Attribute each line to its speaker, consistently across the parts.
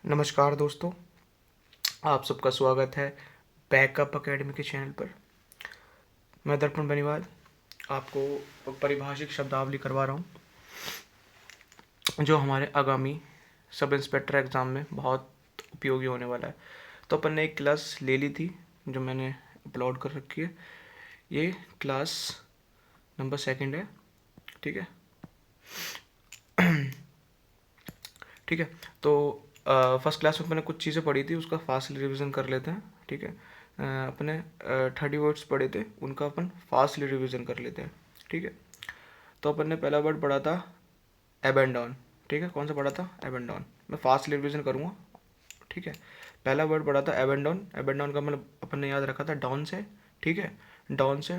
Speaker 1: नमस्कार दोस्तों, आप सबका स्वागत है बैकअप एकेडमी के चैनल पर। मैं दर्पण बेनीवाल आपको परिभाषिक शब्दावली करवा रहा हूँ, जो हमारे आगामी सब इंस्पेक्टर एग्ज़ाम में बहुत उपयोगी होने वाला है। तो अपन ने एक क्लास ले ली थी जो मैंने अपलोड कर रखी है। ये क्लास नंबर 2 है, ठीक है। ठीक है, तो फर्स्ट क्लास में मैंने कुछ चीज़ें पढ़ी थी, उसका फास्ट रिवीजन कर लेते हैं, ठीक है। अपने 30 वर्ड्स पढ़े थे, उनका अपन फास्टली रिवीजन कर लेते हैं, ठीक है। तो अपन ने पहला वर्ड पढ़ा था एबेंडॉन, ठीक है। कौन सा पढ़ा था? एबेंडॉन। मैं फास्टली रिवीजन करूँगा, ठीक है। पहला वर्ड पढ़ा था एबेंडॉन। एबेंडॉन का मतलब अपन ने याद रखा था डॉन से, ठीक है। डॉन से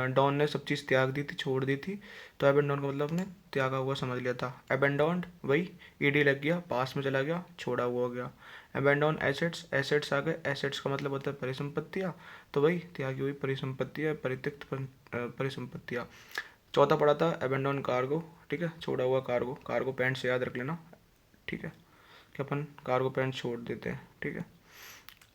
Speaker 1: डॉन ने सब चीज़ त्याग दी थी, छोड़ दी थी, तो एबेंडॉन का मतलब अपने त्यागा हुआ समझ लिया था। एबेंडॉन्ड वही ईडी लग गया, पास में चला गया, छोड़ा हुआ हो गया। एबेंडॉन एसेट्स, एसेट्स आ गए। एसेट्स का मतलब होता है परिसंपत्तियाँ, तो वही त्यागी हुई परिसंपत्तियाँ, परित्यक्त परिसंपत्तियाँ। चौथा पढ़ा था एबेंडॉन कार्गो, ठीक है, छोड़ा हुआ कार्गो। कार्गो पैंट से याद रख लेना, ठीक है, कि अपन कार्गो पैंट छोड़ देते हैं, ठीक है।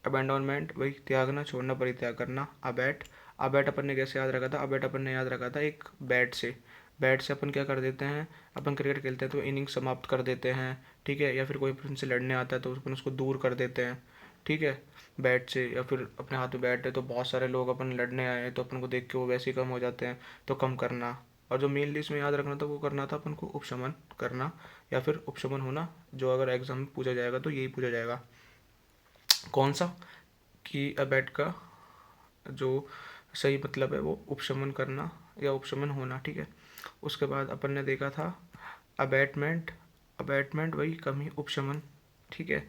Speaker 1: अबेंडोनमेंट वही त्यागना, छोड़ना, परित्याग करना। अबैट, अबैट अपन ने कैसे याद रखा था? अबैट अपन ने याद रखा था एक बैट से। बैट से अपन क्या कर देते हैं? अपन क्रिकेट खेलते हैं तो इनिंग समाप्त कर देते हैं, ठीक है। या फिर कोई अपन से लड़ने आता है तो अपन उसको दूर कर देते हैं, ठीक है, बैट से। या फिर अपने हाथ में बैट है तो बहुत सारे लोग अपन लड़ने आए हैं तो अपन को देख के वो वैसे ही कम हो जाते हैं, तो कम करना। और जो मेनली इसमें याद रखना था वो करना था अपन को उपशमन करना, या फिर उपशमन होना, जो अगर एग्जाम में पूछा जाएगा तो यही पूछा जाएगा। कौन सा? कि अबैट का जो सही मतलब है वो उपशमन करना या उपशमन होना, ठीक है। उसके बाद अपन ने देखा था अबैटमेंट। अबैटमेंट वही कमी, उपशमन, ठीक है।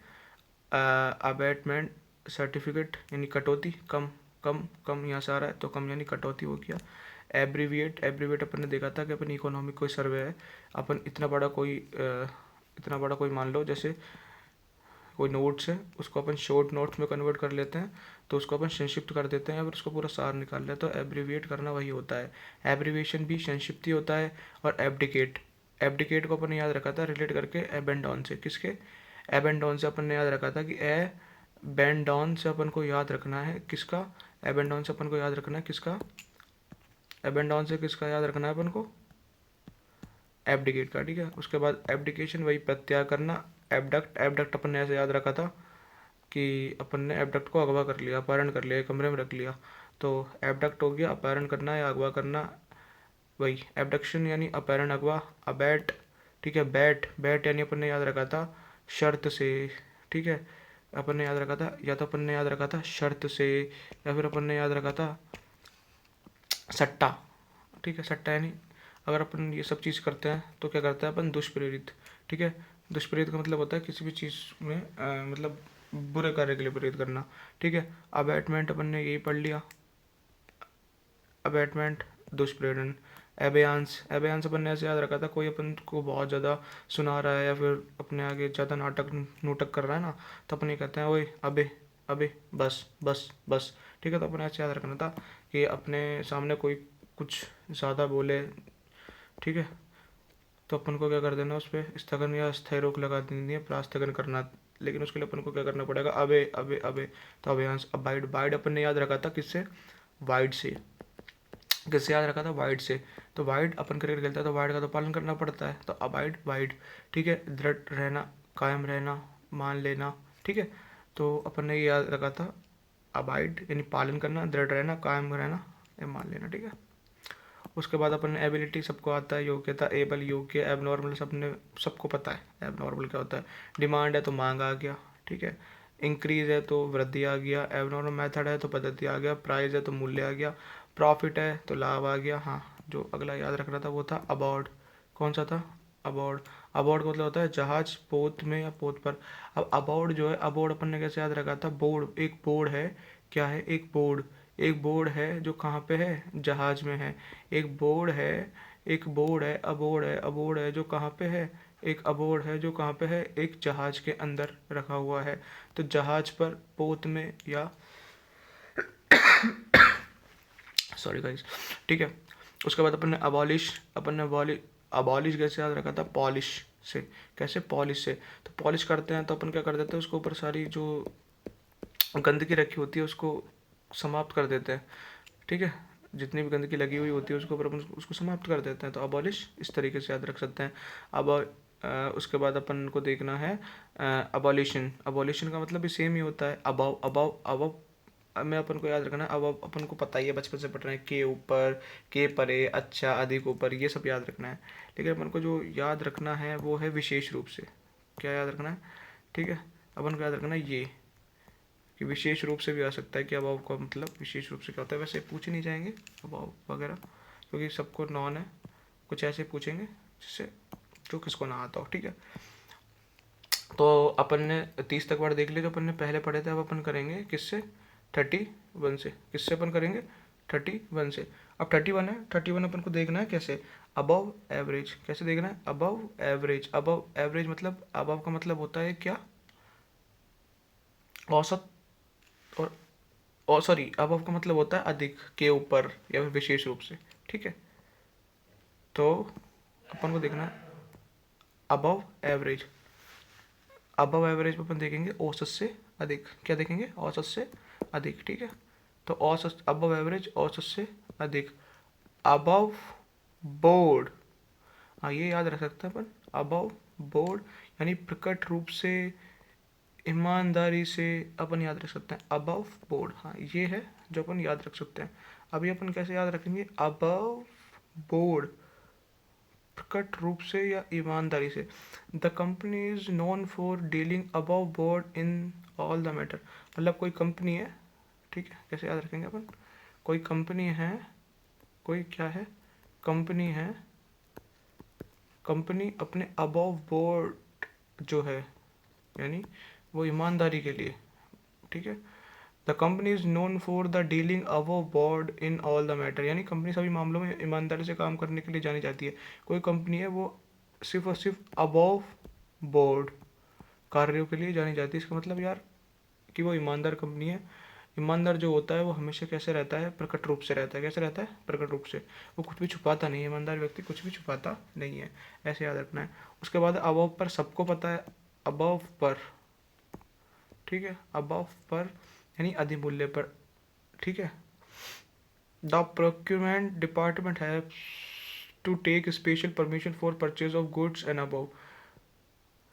Speaker 1: अबैटमेंट सर्टिफिकेट यानी कटौती, कम, कम कम यहाँ से आ रहा है तो कम यानी कटौती हो गया। एब्रीविएट, एब्रीविएट अपन ने देखा था कि अपन इकोनॉमिक कोई सर्वे है, अपन इतना बड़ा कोई मान लो जैसे कोई नोट्स है, उसको अपन शॉर्ट नोट्स में कन्वर्ट कर लेते हैं, तो उसको अपन संक्षिप्त कर देते हैं, और उसको पूरा सार निकाल लेते हैं, तो एब्रीविएट करना वही होता है। एब्रीविएशन भी संक्षिप्त ही होता है। और एब्डिकेट, एब्डिकेट को अपन ने याद रखा था रिलेट करके एबेंडॉन से। किसके? एबेंडॉन से अपन ने याद रखा था कि बेंडॉन से अपन को याद रखना है किसका? एबेंडॉन से अपन को याद रखना है किसका? एबेंडॉन से किसका याद रखना है अपन को? एब्डिकेट का, ठीक है। उसके बाद एब्डिकेशन वही प्रत्याग करना। एबडक्ट, एबडक्ट अपन ने ऐसे याद रखा था कि अपन ने एबडक्ट को अगवा कर लिया, अपहरण कर लिया, कमरे में रख लिया, तो एबडक्ट हो गया अपहरण करना या अगवा करना, वही एबडक्शन यानी अपहरण, अगवा। अबैट, ठीक है। बैट, बैट यानी अपन ने याद रखा था शर्त से, ठीक है। अपन ने याद रखा था, या तो अपन ने याद रखा था शर्त से, या फिर अपन ने याद रखा था सट्टा, ठीक है। सट्टा यानी अगर अपन ये सब चीज़ करते हैं तो क्या करता है अपन? दुष्प्रेरित, ठीक है। दुष्प्रेरित का मतलब होता है किसी भी चीज़ में मतलब बुरे कार्य के लिए प्रेरित करना, ठीक है। अबैटमेंट अपन ने यही पढ़ लिया, अबैटमेंट दुष्प्रेरण। एबेयांस, एबेयांस अपन ने ऐसे याद रखा था कोई अपन को बहुत ज़्यादा सुना रहा है या फिर अपने आगे ज़्यादा नाटक नोटक कर रहा है ना, तो अपन ये कहते हैं ओए अबे, अबे बस बस बस, ठीक है। तो अपन ऐसे याद रखना था कि अपने सामने कोई कुछ ज़्यादा बोले, ठीक है, तो अपन को क्या कर देना, उस पर स्थगन या स्थायी रोक लगा देनी है, प्रास्थगन करना। लेकिन उसके लिए अपन को क्या करना पड़ेगा? अबे अबे अबे, तो अबेयांस। अबाइड, बाइड अपन ने याद रखा था किससे? वाइड से। किससे याद रखा था? वाइड से। तो वाइड अपन क्रिकेट खेलता है तो वाइड का तो पालन करना पड़ता है, तो अबाइड वाइड, ठीक है। दृढ़ रहना, कायम रहना, मान लेना, ठीक है। तो अपन ने ये याद रखा था अबाइड यानी पालन करना, दृढ़ रहना, कायम रहना या मान लेना, ठीक है। उसके बाद अपन एबिलिटी सबको आता है, योग्यता, एबल योग्य, एबनॉर्मल सबको पता है एबनॉर्मल क्या होता है। डिमांड है तो मांग आ गया, ठीक है। इंक्रीज है तो वृद्धि आ गया। एबनॉर्मल मेथड है तो पद्धति आ गया। प्राइस है तो मूल्य आ गया। प्रॉफिट है तो लाभ आ गया। हाँ, जो अगला याद रखना था वो था अबॉर्ड। कौन सा था? अबॉर्ड। अबॉर्ड का मतलब होता है जहाज पोत में या पोत पर। अब अबॉर्ड जो है, अबॉर्ड अपन ने कैसे याद रखा था? बोर्ड, एक बोर्ड है, क्या है? एक बोर्ड। एक बोर्ड है जो कहाँ पे है? जहाज में है। एक बोर्ड है, एक बोर्ड है, अबोर्ड है, अबोर्ड है जो कहाँ पे है? एक अबोर्ड है जो कहाँ पे है? एक जहाज के अंदर रखा हुआ है, तो जहाज पर, पोत में या सॉरी गाइस, ठीक है। उसके बाद अपन ने अबॉलिश, अपन ने अबॉलिश कैसे याद रखा था? पॉलिश, से। कैसे? पॉलिश से। तो पॉलिश करते हैं तो अपन क्या कर देते हैं, उसके ऊपर सारी जो गंदगी रखी होती है उसको समाप्त कर देते हैं। ठीक है, जितनी भी गंदगी लगी हुई होती है उसके ऊपर अपन उसको समाप्त कर देते हैं। तो अबॉलिश इस तरीके से याद रख सकते हैं। अब उसके बाद अपन को देखना है अबॉलिशन। अबॉलिशन का मतलब भी सेम ही होता है, अबाव अबाव अबाव में अपन को याद रखना है। अब अपन को पता ही है, बचपन से पढ़ रहे हैं, के ऊपर, के परे, अच्छा, अधिक, ऊपर, ये सब याद रखना है। लेकिन अपन को जो याद रखना है वो है विशेष रूप से। क्या याद रखना है? ठीक है, अपन को याद रखना है ये कि विशेष रूप से भी आ सकता है कि अभाव का मतलब विशेष रूप से क्या होता है। वैसे पूछ ही नहीं जाएंगे अभाव वगैरह, क्योंकि सबको नॉन है। कुछ ऐसे पूछेंगे जिससे जो किसको ना आता हो। ठीक है, तो अपन ने 30 तक वर्ड देख लिए जो अपन ने पहले पढ़े थे। अब अपन करेंगे किससे? 31 से। किससे अपन करेंगे? 31 से। अब 31 है, 31 अपन को देखना है कैसे? Above average. कैसे देखना है? Above average. अबव एवरेज मतलब अबव का मतलब होता है क्या? औसत। और सॉरी, अबव का मतलब होता है अधिक, के ऊपर, या फिर विशेष रूप से। ठीक है, तो अपन को देखना है अबव एवरेज। अबव एवरेज में अपन देखेंगे औसत से अधिक। क्या देखेंगे? औसत से अधिक। ठीक है, तो औसत, अबव एवरेज, औसत से अधिक। अबव बोर्ड, हाँ ये याद रख सकते हैं अपन। अबव बोर्ड यानी प्रकट रूप से, ईमानदारी से, अपन याद रख सकते हैं अबव बोर्ड। हाँ ये है जो अपन याद रख सकते हैं। अभी अपन कैसे याद रखेंगे? अबव बोर्ड, प्रकट रूप से या ईमानदारी से। The company is known for dealing above board in all the matter. मतलब कोई कंपनी है, ठीक है, कैसे याद रखेंगे अपन? कोई कंपनी है, कोई क्या है? कंपनी है, कंपनी अपने अबव बोर्ड जो है, यानी वो ईमानदारी के लिए। ठीक है, the company is known for the dealing above board in all the matter, यानी कंपनी सभी मामलों में ईमानदारी से काम करने के लिए जानी जाती है। कोई कंपनी है वो सिर्फ और सिर्फ अबव बोर्ड कार्यों के लिए जानी जाती है। इसका मतलब यार कि वो ईमानदार कंपनी है। ईमानदार जो होता है वो हमेशा कैसे रहता है? प्रकट रूप से रहता है। कैसे रहता है? प्रकट रूप से। वो कुछ भी छुपाता नहीं है, ईमानदार व्यक्ति कुछ भी छुपाता नहीं है। ऐसे याद रखना है। उसके बाद अबव पर सबको पता है, अबव पर, ठीक है, अबव पर यानी अधिमूल्य पर। ठीक है, the procurement department have to take special permission for purchase of goods and above.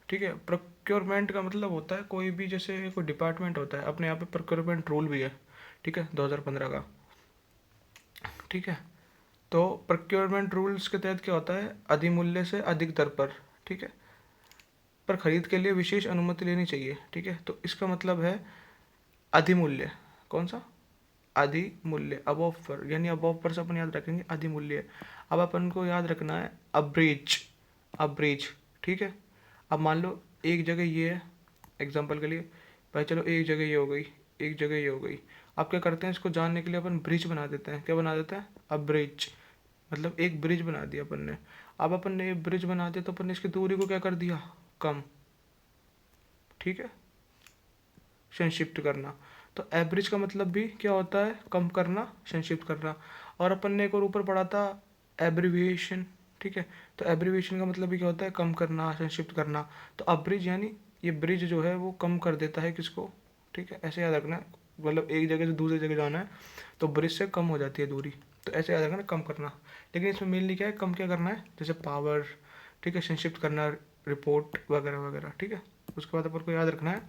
Speaker 1: ठीक है, प्रोक्योरमेंट का मतलब होता है कोई भी, जैसे कोई डिपार्टमेंट होता है, अपने यहाँ पे प्रोक्योरमेंट रूल भी है। ठीक है, 2015 का। ठीक है, तो प्रोक्योरमेंट रूल्स के तहत क्या होता है? अधिमूल्य से अधिक दर पर, ठीक है, पर खरीद के लिए विशेष अनुमति लेनी चाहिए। ठीक है, तो इसका मतलब है अधिमूल्य। कौन सा? अधिमूल्य, अबव पर, यानी अबव पर से अपन याद रखेंगे अधिमूल्य। अब अपन को याद रखना है अब्रीच। अब्रीच, ठीक है। अब मान लो एक जगह ये है, एग्जांपल के लिए, भाई चलो एक जगह ये हो गई, एक जगह ये हो गई। अब क्या करते हैं, इसको जानने के लिए अपन ब्रिज बना देते हैं। क्या बना देते हैं? अब ब्रिज, मतलब एक ब्रिज बना दिया अपन ने। अब अपन ने एक ब्रिज बना दिया तो अपन ने इसकी दूरी को क्या कर दिया? कम। ठीक है, संक्षिप्त करना। तो एवरेज का मतलब भी क्या होता है? कम करना, संक्षिप्त करना। और अपन ने एक और ऊपर पढ़ा था एब्रीविएशन। ठीक है, तो एब्रीविएशन का मतलब भी क्या होता है? कम करना, संक्षिप्त करना। तो अब्रिज यानी ये ब्रिज जो है वो कम कर देता है किसको? ठीक है, ऐसे याद रखना है। मतलब एक जगह से दूसरी जगह जाना है तो ब्रिज से कम हो जाती है दूरी, तो ऐसे याद रखना, कम करना। लेकिन इसमें मेनली क्या है? कम क्या करना है? जैसे पावर, ठीक है, संक्षिप्त करना, रिपोर्ट वगैरह वगैरह। ठीक है, उसके बाद अपन को याद रखना है,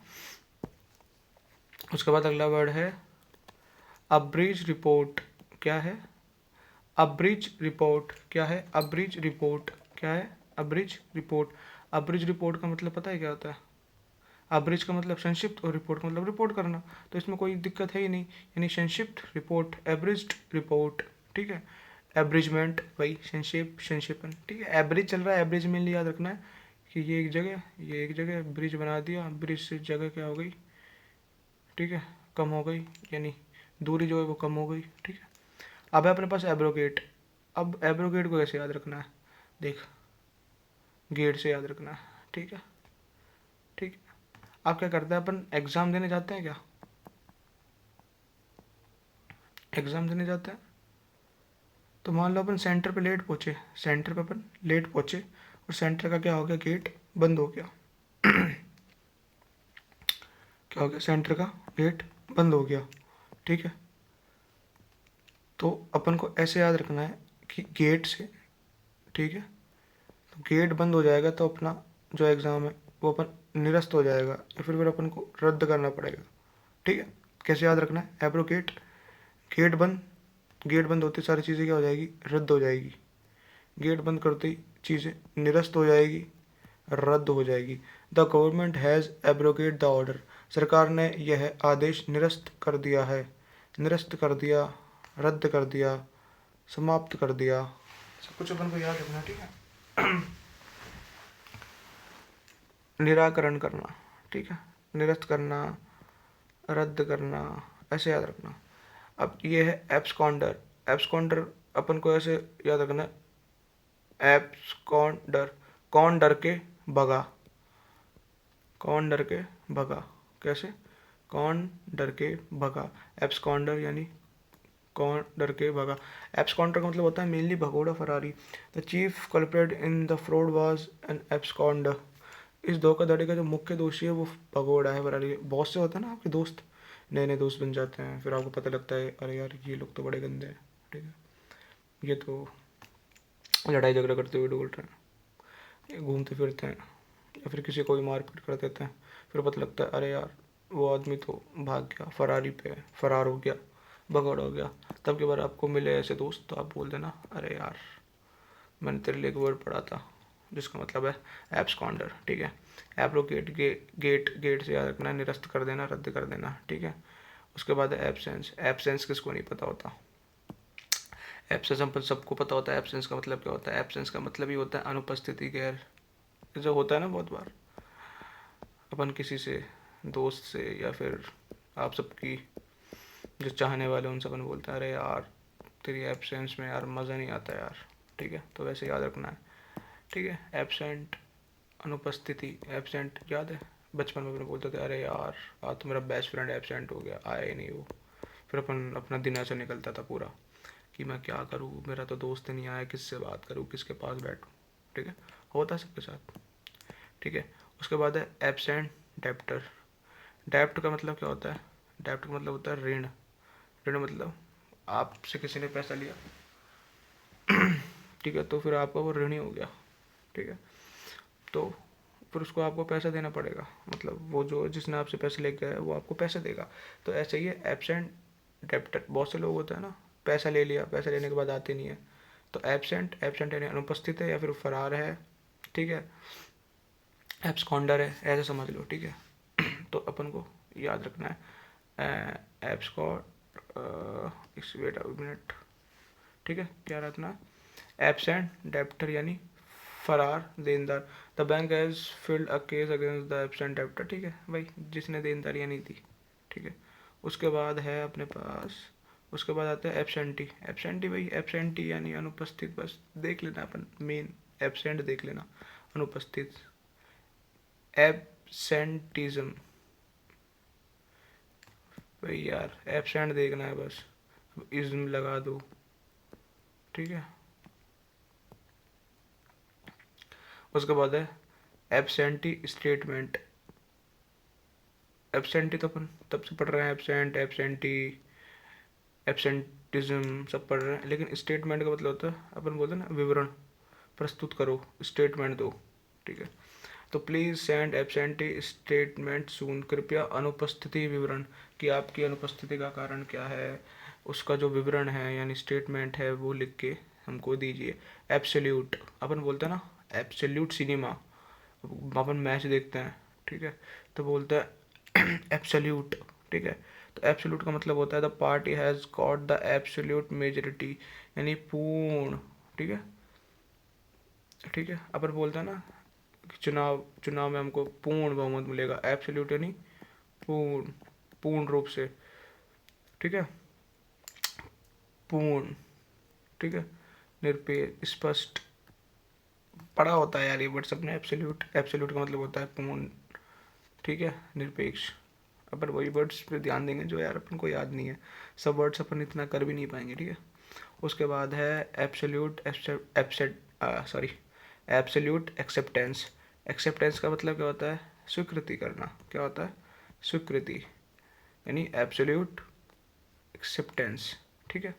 Speaker 1: उसके बाद अगला वर्ड है अब्रिज रिपोर्ट। क्या है? Abridge report. क्या है? Abridge report. क्या है? Abridge report. अब्रिज रिपोर्ट का मतलब पता है क्या होता है? अब्रिज का मतलब संक्षिप्त और रिपोर्ट का मतलब रिपोर्ट करना। तो इसमें कोई दिक्कत है ही नहीं, यानी संक्षिप्त रिपोर्ट, एब्रिज्ड रिपोर्ट। ठीक है, एब्रिजमेंट वही संक्षेप, संक्षेपण। ठीक है, एवरेज चल रहा है, एवरेज में याद रखना है कि ये एक जगह, ये एक जगह ब्रिज बना दिया, ब्रिज से जगह क्या हो गई? ठीक है, कम हो गई, यानी दूरी जो है वो कम हो गई। ठीक है, अब है अपने पास एब्रोगेट। अब एब्रोगेट को कैसे याद रखना है? देख, गेट से याद रखना है। ठीक है, ठीक है। अब क्या करते हैं, अपन एग्ज़ाम देने जाते हैं क्या? एग्ज़ाम देने जाते हैं तो मान लो अपन सेंटर पे लेट पहुँचे, सेंटर पे अपन लेट पहुँचे और सेंटर का क्या हो गया, गेट बंद हो गया। क्या हो गया, सेंटर का गेट बंद हो गया। ठीक है, तो अपन को ऐसे याद रखना है कि गेट से, ठीक है, तो गेट बंद हो जाएगा तो अपना जो एग्ज़ाम है वो अपन निरस्त हो जाएगा या फिर अपन को रद्द करना पड़ेगा। ठीक है, कैसे याद रखना है, एब्रोगेट, गेट बंद, गेट बंद होते सारी चीज़ें क्या हो जाएगी, रद्द हो जाएगी। गेट बंद करते ही चीज़ें निरस्त हो जाएगी, रद्द हो जाएगी। The government has abrogate the order, सरकार ने यह आदेश निरस्त कर दिया है, निरस्त कर दिया, रद्द कर दिया, समाप्त कर दिया। सब कुछ अपन को याद रखना, ठीक है। निराकरण करना, ठीक है, निरस्त करना, रद्द करना, ऐसे याद रखना। अब ये है एब्सकॉन्डर। एब्सकॉन्डर अपन को ऐसे याद रखना, एब्सकॉन्डर, कौन डर के भगा, कौन डर के भगा, कैसे, कौन डर के भगा, एब्सकॉन्डर यानी कौन डर के भगा। एब्सकॉन्डर का मतलब होता है मेनली भगोड़ा, Ferrari. The chief culprit in the fraud was an absconder, इस धोखाधड़ी का जो मुख्य दोषी है वो भगोड़ा है, फरारी है। बहुत से होता है ना आपके दोस्त, नए नए दोस्त बन जाते हैं, फिर आपको पता लगता है अरे यार ये लोग तो बड़े गंदे हैं, ठीक है, ये तो लड़ाई झगड़ा करते हुए ढूंढ रहे हैं, ये घूमते फिरते हैं, या फिर किसी को भी मारपीट कर देते हैं। फिर पता लगता है अरे यार वो आदमी तो भाग गया, फरारी पे फरार हो गया, भगौड़ा हो गया। तब के बाद आपको मिले ऐसे दोस्त तो आप बोल देना अरे यार मैंने तेरे लिए एक वर्ड पढ़ा था जिसका मतलब है एब्सकॉन्डर। ठीक है, एब्रोगेट, गेट, गेट से याद रखना है, निरस्त कर देना, रद्द कर देना। ठीक है, उसके बाद है एब्सेंस। एब्सेंस किसको नहीं पता होता, एब्सेंस हम सबको पता होता है। एब्सेंस का मतलब क्या होता है, एब्सेंस का मतलब ही होता है अनुपस्थिति, गैर, जो होता है ना बहुत बार अपन किसी से, दोस्त से, या फिर आप सबकी जो चाहने वाले उनसे अपन बोलते हैं अरे यार तेरी एब्सेंस में यार मज़ा नहीं आता यार। ठीक है, तो वैसे याद रखना है। ठीक है, एब्सेंट, अनुपस्थिति, एब्सेंट याद है बचपन में अपने बोलते थे अरे यार आज तो मेरा बेस्ट फ्रेंड एब्सेंट हो गया, आया ही नहीं वो। फिर अपन अपना दिन ऐसा निकलता था पूरा कि मैं क्या करूँ, मेरा तो दोस्त नहीं आया, किससे बात करूँ, किसके पास बैठूँ। ठीक है, होता है सबके साथ। ठीक है, उसके बाद है एब्सेंट डेप्टर। डेप्ट का मतलब क्या होता है, डेप्ट का मतलब होता है ऋण। ऋण मतलब आपसे किसी ने पैसा लिया, ठीक है, तो फिर आपका वो ऋणी हो गया। ठीक है, तो फिर उसको आपको पैसा देना पड़ेगा, मतलब वो जो जिसने आपसे पैसे लेके आया वो आपको पैसा देगा। तो ऐसे ही है एब्सेंट डेप्टर। बहुत से लोग होते हैं ना, पैसा ले लिया, पैसा लेने के बाद आते नहीं है, तो एब्सेंट, एब्सेंट यानी अनुपस्थित है या फिर फरार है। ठीक है, एब्सकॉन्डर है, ऐसे समझ लो। ठीक है, तो अपन को याद रखना है एब्सकॉन्ड, इस वेट अ मिनट। ठीक है, क्या रखना है, एब्सेंट डेप्टर यानी फरार देनदार। The bank has filled a case against the absent debtor. ठीक है भाई, जिसने देनदारियाँ नहीं दी। ठीक है, उसके बाद है अपने पास, उसके बाद आता है एब्सेंटी। एब्सेंटी भाई, एब्सेंटी यानी अनुपस्थित, बस देख लेना अपन, मेन एब्सेंट देख लेना, अनुपस्थित, एब्सेंटिज्म। भाई यार एब्सेंट देखना है बस, इज्म लगा दो। ठीक है, उसके बाद है एब्सेंटी स्टेटमेंट। एब्सेंटी तो अपन तब से पढ़ रहे हैं, एब्सेंट, एब्सेंटी, एब्सेंटिज्म सब पढ़ रहे हैं, लेकिन स्टेटमेंट का मतलब होता है अपन बोलते हैं ना विवरण प्रस्तुत करो, स्टेटमेंट दो। ठीक है, तो प्लीज़ सेंड एब्सेंटी स्टेटमेंट सून, कृपया अनुपस्थिति विवरण, कि आपकी अनुपस्थिति का कारण क्या है, उसका जो विवरण है यानी स्टेटमेंट है वो लिख के हमको दीजिए। एब्सोल्यूट, अपन बोलते हैं ना एब्सोल्यूट सिनेमा, अपन मैच देखते हैं, ठीक है, तो बोलते हैं एब्सोल्यूट। ठीक है, तो एब्सोल्यूट का मतलब होता है the party has got the absolute majority, यानी पूर्ण। ठीक है, ठीक है, अपन बोलते हैं ना कि चुनाव, चुनाव में हमको पूर्ण बहुमत मिलेगा, एब्सोल्यूट यानी पूर्ण, पूर्ण रूप से। ठीक है, पूर्ण। ठीक है, निरपेक्ष, स्पष्ट, पढ़ा होता है यार ये वर्ड सबने, एब्सोल्यूट, एब्सोल्यूट का मतलब होता है पूर्ण। ठीक है, निरपेक्ष। अपन वही वर्ड्स पे ध्यान देंगे जो यार अपन को याद नहीं है, सब वर्ड्स अपन इतना कर भी नहीं पाएंगे। ठीक है, उसके बाद है एब्सोल्यूट, एब्सेट, सॉरी एब्सोल्यूट एक्सेप्टेंस। एक्सेप्टेंस का मतलब क्या होता है? स्वीकृति करना। क्या होता है? स्वीकृति, यानी एब्सोल्यूट एक्सेप्टेंस। ठीक है,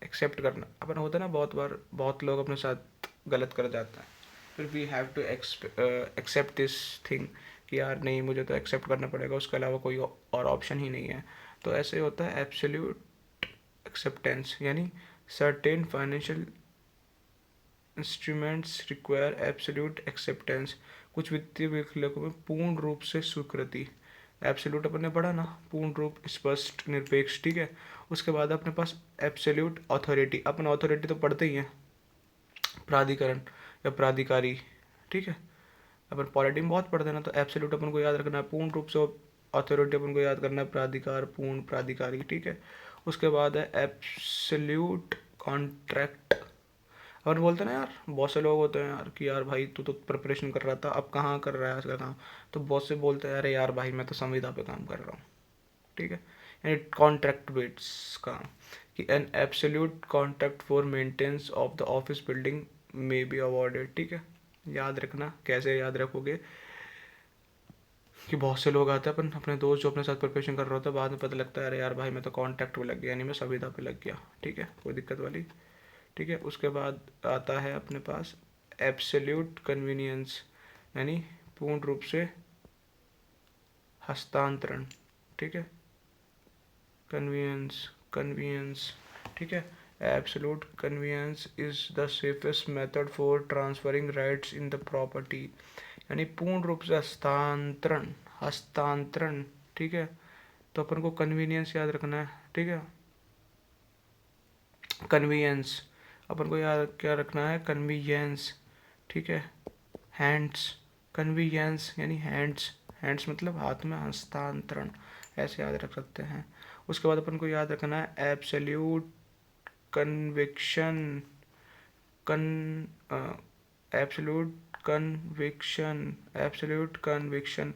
Speaker 1: एक्सेप्ट करना। अपन होता है ना, बहुत बार बहुत लोग अपने साथ गलत कर जाते हैं, फिर we have to accept this thing कि यार नहीं, मुझे तो एक्सेप्ट करना पड़ेगा, उसके अलावा कोई और ऑप्शन ही नहीं है। तो ऐसे होता है एब्सोल्यूट एक्सेप्टेंस, यानी certain financial instruments require absolute acceptance. कुछ वित्तीय विकल्पों में पूर्ण रूप से स्वीकृति। एब्सोल्यूट अपन ने पढ़ा ना, पूर्ण रूप, स्पष्ट, निरपेक्ष। ठीक है, उसके बाद अपने पास एब्सोल्यूट अथॉरिटी। अपन अथॉरिटी तो पढ़ते ही हैं, प्राधिकरण या प्राधिकारी। ठीक है, अपन पॉलिटी में बहुत पढ़ते हैं ना, तो एब्सोल्यूट अपन को याद रखना है, पूर्ण रूप से अथॉरिटी अपन को याद करना है, प्राधिकार, पूर्ण, प्राधिकारी। ठीक है, उसके बाद है एब्सोल्यूट कॉन्ट्रैक्ट। अपन बोलते हैं ना यार, बहुत से लोग होते हैं यार कि यार भाई तू तो प्रिपरेशन कर रहा था, अब कहाँ कर रहा है उसका काम? तो बहुत से बोलते हैं अरे यार भाई मैं तो संविदा पे काम कर रहा हूँ। ठीक है, यानी कॉन्ट्रैक्ट बेस्ड काम, कि an absolute contract for maintenance of the office building may be awarded. ठीक है, याद रखना। कैसे याद रखोगे? कि बहुत से लोग आते हैं, अपन अपने दोस्त जो अपने साथ प्रिपरेशन कर रहे होते हैं, बाद में पता लगता है अरे यार भाई मैं तो कॉन्ट्रैक्ट पे लग गया, यानी मैं संविदा पे लग गया। ठीक है, कोई दिक्कत वाली। ठीक है, उसके बाद आता है अपने पास एब्सोल्यूट कन्वीनियंस, यानी पूर्ण रूप से हस्तांतरण। ठीक है, कन्वीनियंस, कन्वीनियंस। ठीक है, absolute convenience is the safest method for transferring rights in the property, यानी पूर्ण रूप से हस्तांतरण, हस्तांतरण। ठीक है, तो अपन को कन्वीनियंस याद रखना है। ठीक है, कन्वीनियंस अपन को याद क्या रखना है? कन्वीनियंस। ठीक है, हैंड्स, कन्वीनियंस यानी हैंड्स, हैंड्स मतलब हाथ में, हस्तांतरण, ऐसे याद रख सकते हैं। उसके बाद अपन को याद रखना है एब्सोल्यूट कन्विक्शन, कन absolute conviction, absolute conviction,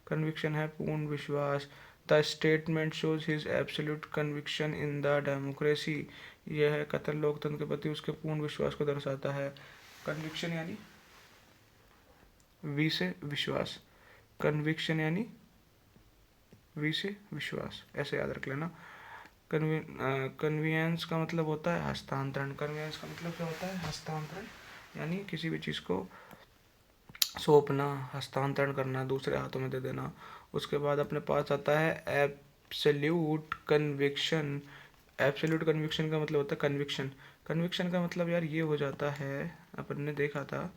Speaker 1: conviction है पूर्ण विश्वास। The statement shows his absolute conviction in the democracy, यह कतर लोकतंत्र के प्रति उसके पूर्ण विश्वास को दर्शाता है। कन्विक्शन यानी वी से विश्वास, कन्विक्शन यानी वी से विश्वास, ऐसे याद रख लेना। कन्वीनियंस का मतलब होता है हस्तांतरण। कन्वीनियंस का मतलब क्या होता है? हस्तांतरण, यानी किसी भी चीज़ को सौंपना, हस्तांतरण करना, दूसरे हाथों में दे देना। उसके बाद अपने पास आता है एब्सोल्यूट कन्विक्शन। एब्सोल्यूट कन्विक्शन का मतलब होता है कन्विक्शन। कन्विक्शन का मतलब यार ये हो जाता है, अपन ने देखा था,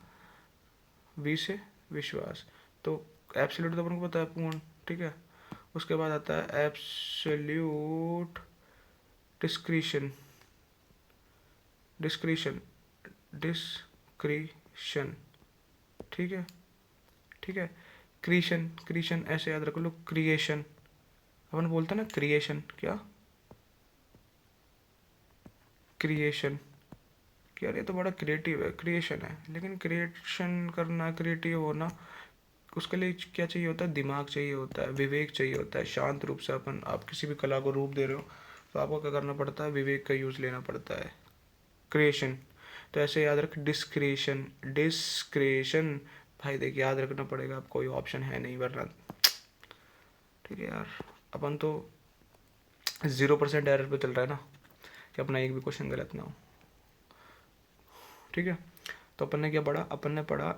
Speaker 1: वी से विश्वास। तो एब्सोल्यूट तो अपन को पता है पूर्ण। ठीक है, उसके बाद आता है एब्सोल्यूट डिस्क्रिशन, डिस्क्रिशन, डिस्क्रिशन। ठीक है, ठीक है, क्रिएशन, क्रिएशन ऐसे याद रखो लो, क्रिएशन। अपन बोलते हैं ना क्रिएशन, क्या? क्रिएशन, क्या? ये तो बड़ा क्रिएटिव है, क्रिएशन है, लेकिन क्रिएशन करना, क्रिएटिव होना, उसके लिए क्या चाहिए होता है? दिमाग चाहिए होता है, विवेक चाहिए होता है। शांत रूप से अपन, आप किसी भी कला को रूप दे रहे हो तो आपको क्या करना पड़ता है? विवेक का यूज़ लेना पड़ता है। क्रिएशन, तो ऐसे याद रख, डिस्क्रिएशन, डिस्क्रिएशन। भाई देख, याद रखना पड़ेगा, अब कोई ऑप्शन है नहीं वरना। ठीक है यार, अपन तो 0% एरर पे चल रहा है ना, कि अपना एक भी क्वेश्चन गलत ना हो। ठीक है, तो अपन ने क्या पढ़ा? अपन ने पढ़ा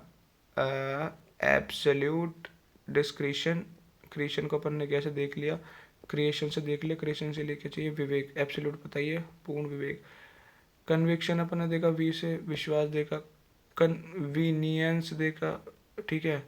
Speaker 1: एब्सोल्यूट डिस्क्रिशन। क्रिएशन को अपन ने कैसे देख लिया? क्रिएशन से देख लिया, क्रिएशन से लेके चाहिए विवेक। एब्सोल्यूट बताइए, पूर्ण विवेक। कन्विक्शन अपन ने देखा, वी से विश्वास देखा, कन्वीनियंस देखा। ठीक है,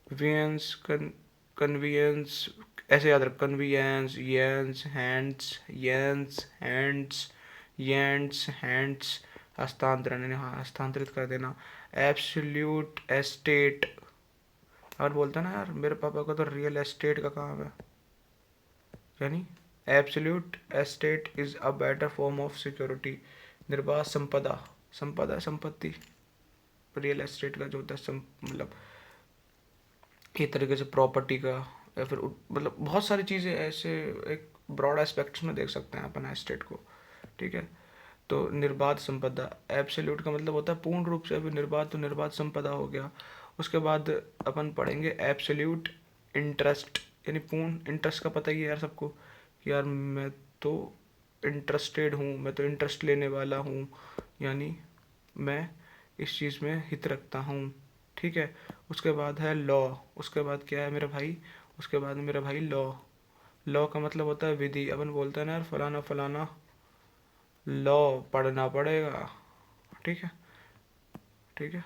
Speaker 1: वियंस, कन्वीनियंस ऐसे याद रख, convenience, Jens, hands, Jens, hands, Jens, hands, हस्तांतरण यानी हस्तांतरित कर देना। एब्सोल्यूट एस्टेट, और बोलता ना यार मेरे पापा को तो रियल एस्टेट का काम है, यानी absolute estate is a better form of security. निर्बाध संपदा, संपदा संपत्ति, रियल एस्टेट का जो होता है मतलब एक तरीके से प्रॉपर्टी का, या फिर मतलब बहुत सारी चीज़ें ऐसे एक ब्रॉड एस्पेक्ट्स में देख सकते हैं अपन एस्टेट को। ठीक है, तो निर्बाध संपदा, एब्सोल्यूट का मतलब होता है पूर्ण रूप से, अभी निर्बाध तो निर्बाध संपदा हो गया। उसके बाद अपन पढ़ेंगे एब्सोल्यूट इंटरेस्ट, यानी पूर्ण इंटरेस्ट का पता ही है यार सबको कि यार मैं तो इंटरेस्टेड हूँ, मैं तो इंटरेस्ट लेने वाला हूँ, यानी मैं इस चीज़ में हित रखता हूँ। ठीक है। उसके बाद है लॉ। उसके बाद क्या है मेरे भाई? उसके बाद मेरे भाई लॉ। लॉ का मतलब होता है विधि। अपन बोलते हैं ना यार फलाना फलाना लॉ पढ़ना पड़ेगा। ठीक है। ठीक है।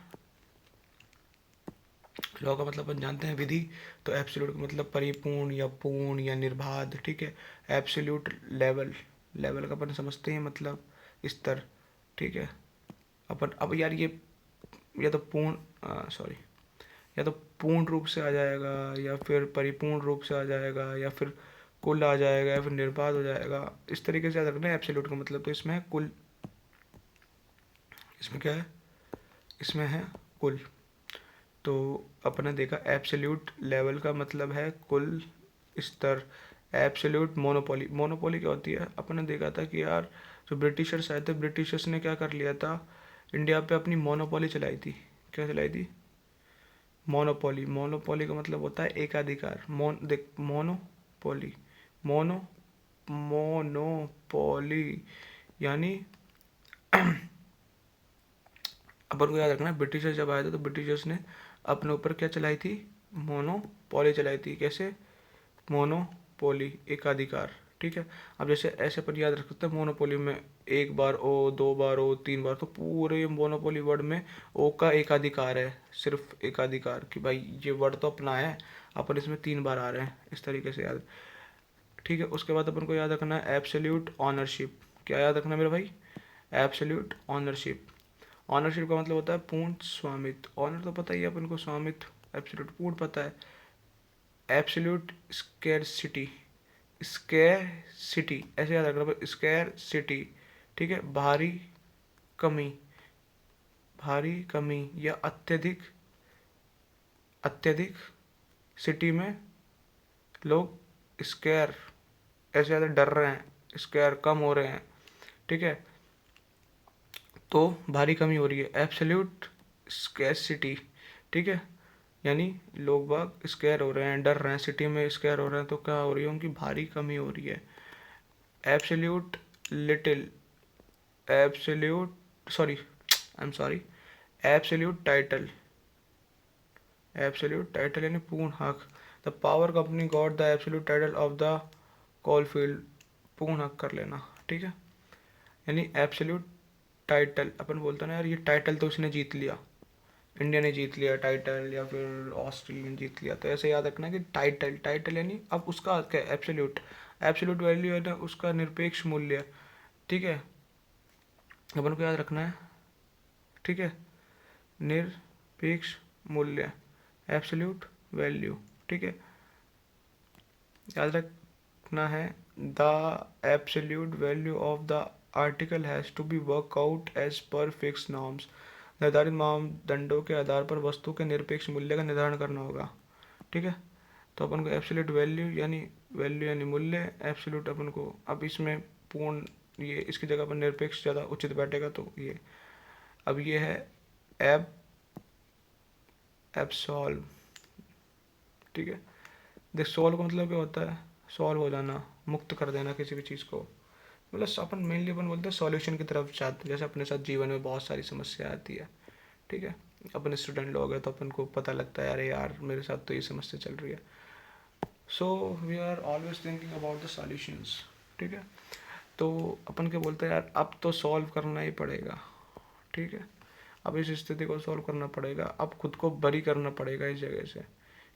Speaker 1: लॉ का मतलब अपन जानते हैं विधि। तो एब्सोल्यूट का मतलब परिपूर्ण या पूर्ण या निर्बाध। ठीक है। एब्सोल्यूट लेवल, लेवल का अपन समझते हैं मतलब स्तर। ठीक है। अपन अब यार ये या तो पूर्ण सॉरी या तो पूर्ण रूप से आ जाएगा, या फिर परिपूर्ण रूप से आ जाएगा, या फिर कुल आ जाएगा, या फिर निर्बाध हो जाएगा। इस तरीके से याद रखना है एब्सोल्यूट का मतलब। तो इसमें है कुल, इसमें क्या है? इसमें है कुल। तो अपने देखा एब्सोल्यूट लेवल का मतलब है कुल स्तर। एब्सोल्यूट मोनोपोली, मोनोपोली क्या होती है? अपने देखा था कि यार जो ब्रिटिशर्स आए थे, ब्रिटिशर्स ने क्या कर लिया था, इंडिया पे अपनी मोनोपोली चलाई थी। क्या चलाई थी? मोनोपोली। मोनोपोली का मतलब होता है एकाधिकार। देख मोनोपोली, मोनो मोनोपोली यानी अपन को याद रखना है ब्रिटिशर्स जब आए थे तो ब्रिटिशर्स ने अपने ऊपर क्या चलाई थी? मोनोपोली चलाई थी। कैसे? मोनोपोली, एकाधिकार। ठीक है। अब जैसे ऐसे पर याद रख सकते हैं मोनोपोली में एक बार ओ, दो बार ओ, तीन बार, तो पूरे मोनोपोली वर्ड में ओ का एकाधिकार है, सिर्फ एकाधिकार कि भाई ये वर्ड तो अपना है, अपन इसमें तीन बार आ रहे हैं, इस तरीके से याद। ठीक है। उसके बाद अपन को याद रखना है एब्सोल्यूट ऑनरशिप। क्या याद रखना है मेरे भाई? Absolute ownership. ऑनरशिप का मतलब होता है पूर्ण स्वामित्व। ऑनर तो पता ही है अपन को, स्वामित्व। एब्सोल्यूट पूर्ण पता है। एब्सोल्यूट स्केरसिटी, स्केरसिटी ऐसे याद रखना, स्केरसिटी। ठीक है। भारी कमी, भारी कमी या अत्यधिक, अत्यधिक सिटी में लोग स्केर, ऐसे ज़्यादा डर रहे हैं, स्केर कम हो रहे हैं। ठीक है। तो भारी कमी हो रही है, एब्सोल्यूट स्केरसिटी। ठीक है। यानी लोग बाग स्केर हो रहे हैं, डर रहे हैं, सिटी में स्केर हो रहे हैं, तो क्या हो रही है? उनकी भारी कमी हो रही है। Absolute little, absolute sorry, I am sorry, absolute title, absolute title यानी पूर्ण हक। The power company got the absolute title of the coalfield, पूर्ण हक कर लेना। ठीक है। यानी एब्सोल्यूट टाइटल, अपन बोलते हैं ना यार ये टाइटल तो उसने जीत लिया, इंडिया ने जीत लिया टाइटल, या फिर ऑस्ट्रेलिया ने जीत लिया, तो ऐसे याद रखना कि टाइटल, टाइटल यानी अब उसका क्या है? एब्सोल्यूट, एब्सोल्यूट वैल्यू है ना उसका निरपेक्ष मूल्य। ठीक है। अपन को याद रखना है। ठीक है। निरपेक्ष मूल्य, एब्सोल्यूट वैल्यू। ठीक है। याद रखना है the absolute value of the article has to be work out as per fix norms, निर्धारित मापदंडों के आधार पर वस्तु के निरपेक्ष मूल्य का निर्धारण करना होगा। ठीक है। तो अपन को एब्सोल्यूट वैल्यू यानी मूल्य, एब्सोल्यूट अपन को अब इसमें पूर्ण, ये इसकी जगह पर निरपेक्ष ज़्यादा उचित बैठेगा, तो ये अब ये है एब एब्सॉल्व। ठीक है। देख सॉल्व का मतलब क्या होता है? सॉल्व हो जाना, मुक्त कर देना किसी भी चीज़ को। मतलब अपन मेनली अपन बोलते हैं सॉल्यूशन की तरफ जाते, जैसे अपने साथ जीवन में बहुत सारी समस्या आती है। ठीक है। अपन स्टूडेंट लोग हैं तो अपन को पता लगता है अरे यार मेरे साथ तो ये समस्या चल रही है, so we are always thinking about the solutions. ठीक है। तो अपन क्या बोलते हैं यार अब तो सॉल्व करना ही पड़ेगा। ठीक है। अब इस स्थिति को सॉल्व करना पड़ेगा, अब खुद को बरी करना पड़ेगा इस जगह से